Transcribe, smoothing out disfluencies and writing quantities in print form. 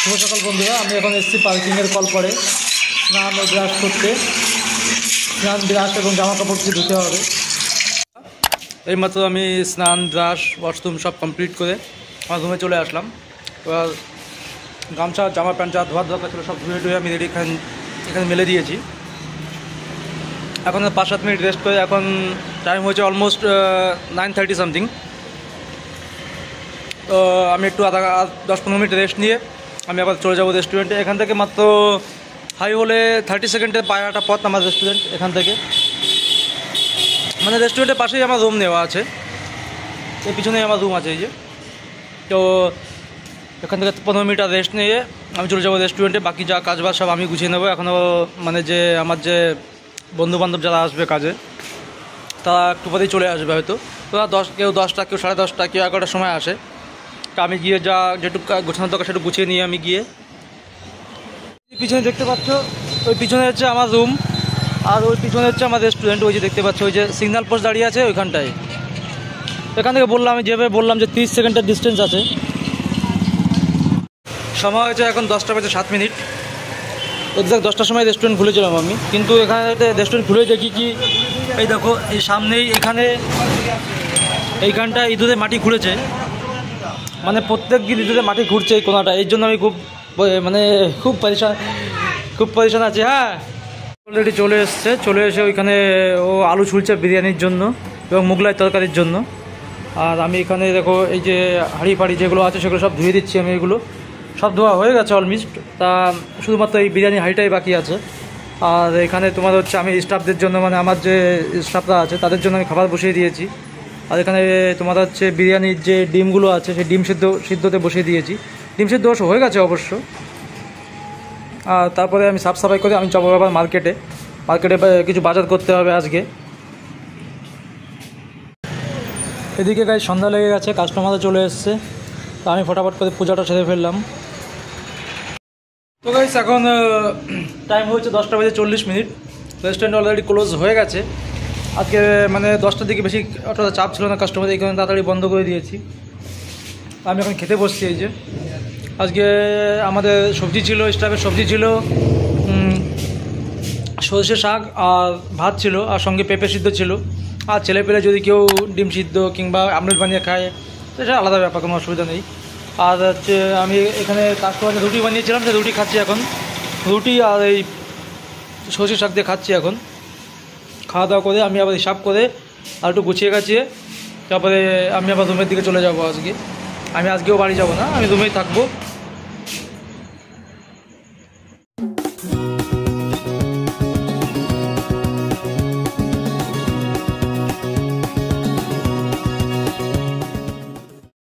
শুভ সকাল বন্ধুরা, আমি এখন এসেছি পার্কিংয়ের কল পরে স্নান ও ব্রাশ করতে। স্নান ব্রাশ এবং জামা কাপড় কিছু ধুতে হবে। এইমাত্র আমি স্নান ব্রাশ ওয়াশরুম সব কমপ্লিট করে আমার রুমে চলে আসলাম। এবার গামছা জামা প্যান্ট যা ধোয়ার দরকার ছিল সব ধুয়ে আমি রেডি এখানে মেলে দিয়েছি। এখন 5-7 মিনিট রেস্ট করে এখন টাইম হয়েছে অলমোস্ট 9:30 সামথিং। তো আমি একটু 10-15 মিনিট রেস্ট নিয়ে আমি আবার চলে যাবো রেস্টুরেন্টে। এখান থেকে মাত্র হাই হলে 30 সেকেন্ডের পায়ে হাঁটা পথ আমার রেস্টুরেন্ট। এখান থেকে মানে রেস্টুরেন্টের পাশেই আমার রুম নেওয়া আছে, এর পিছনেই আমার রুম আছে এই যে। তো এখান থেকে 15 মিনিট রেস্ট নিয়ে আমি চলে যাবো রেস্টুরেন্টে। বাকি যা কাজবাজ সব আমি গুছিয়ে নেবো। এখনও মানে যে আমার যে বন্ধুবান্ধব যারা আসবে কাজে তারা একটু পরেই চলে আসবে হয়তো। তোরা কেউ 10টা, কেউ 10:30, কেউ 11টার সময় আসে। তা আমি গিয়ে যেটুকু গোছানোর দরকার সেটুকু গুছিয়ে নিয়ে আমি গিয়ে পিছনে দেখতে পাচ্ছ, ওই পিছনে হচ্ছে আমার রুম আর ওই পিছনে হচ্ছে আমার রেস্টুরেন্ট। ওই যে দেখতে পাচ্ছ ওই যে সিগন্যাল পোস্ট দাঁড়িয়ে আছে ওইখানটায়। এখান থেকে আমি যেভাবে বললাম যে 30 সেকেন্ডের ডিস্টেন্স আছে। সময় হয়েছে এখন 10:07। এক্সাক্ট 10টার সময় রেস্টুরেন্ট খুলেছিলাম আমি, কিন্তু এখানে রেস্টুরেন্ট খুলে দেখি কি এই দেখো এই সামনেই এইখানটা ইঁদুরে মাটি খুঁড়েছে। মানে প্রত্যেক দিন ইঁদুরে মাটি ঘুরছে এই কোনাটা। এই জন্য আমি খুব পরিশান আছি। হ্যাঁ, অলরেডি চলে এসে ওইখানে ও আলু ছুলছে বিরিয়ানির জন্য এবং মুগলাই তরকারির জন্য। আর আমি এখানে দেখো এই যে হাঁড়ি ফাড়ি যেগুলো আছে সেগুলো সব ধুয়ে দিচ্ছি আমি। এগুলো সব ধোয়া হয়ে গেছে অলমোস্ট, তা শুধুমাত্র এই বিরিয়ানি হাঁড়িটাই বাকি আছে। আর এখানে তোমার হচ্ছে আমি স্টাফদের জন্য মানে আমার যে স্টাফরা আছে তাদের জন্য আমি খাবার বসিয়ে দিয়েছি। আর এখানে তোমার হচ্ছে বিরিয়ানির যে ডিমগুলো আছে সেই ডিম সিদ্ধতে বসিয়ে দিয়েছি। ডিম সিদ্ধ হয়ে গেছে অবশ্য। আর তারপরে আমি সাফ সাফাই করে আমি যাবো আবার মার্কেটে কিছু বাজার করতে হবে আজকে। এদিকে গায়ে সন্ধ্যা লেগে গেছে, কাস্টমাররা চলে এসছে। তো আমি ফটাফট করে পূজাটা সেরে ফেললাম। তো গাইস এখন টাইম হয়েছে 10:40। রেস্টুরেন্ট অলরেডি ক্লোজ হয়ে গেছে। আজকে মানে 10টার দিকে বেশি অতটা চাপ ছিল না কাস্টমার, এই কারণে তাড়াতাড়ি বন্ধ করে দিয়েছি। আমি এখন খেতে বসছি। এই যে আজকে আমাদের সবজি ছিল, স্টাফের সবজি ছিল সরষে শাক আর ভাত ছিল, আর সঙ্গে পেঁপে সিদ্ধ ছিল। আর ছেলেপেলে যদি কেউ ডিম সিদ্ধ কিংবা আমলেট বানিয়ে খায় সেটা আলাদা ব্যাপার, কোনো অসুবিধা নেই। আর হচ্ছে আমি এখানে কাস্টমারকে রুটি বানিয়েছিলাম, সে রুটি খাচ্ছি এখন। রুটি আর এই সরষে শাক দিয়ে খাচ্ছি এখন। খাওয়া দাওয়া করে আমি আবার হিসাব করে আর একটু গুছিয়ে গাছিয়ে তারপরে আমি আবার রুমের দিকে চলে যাব। আমি আজকেও বাড়ি যাব না, আমি রুমেই থাকবো।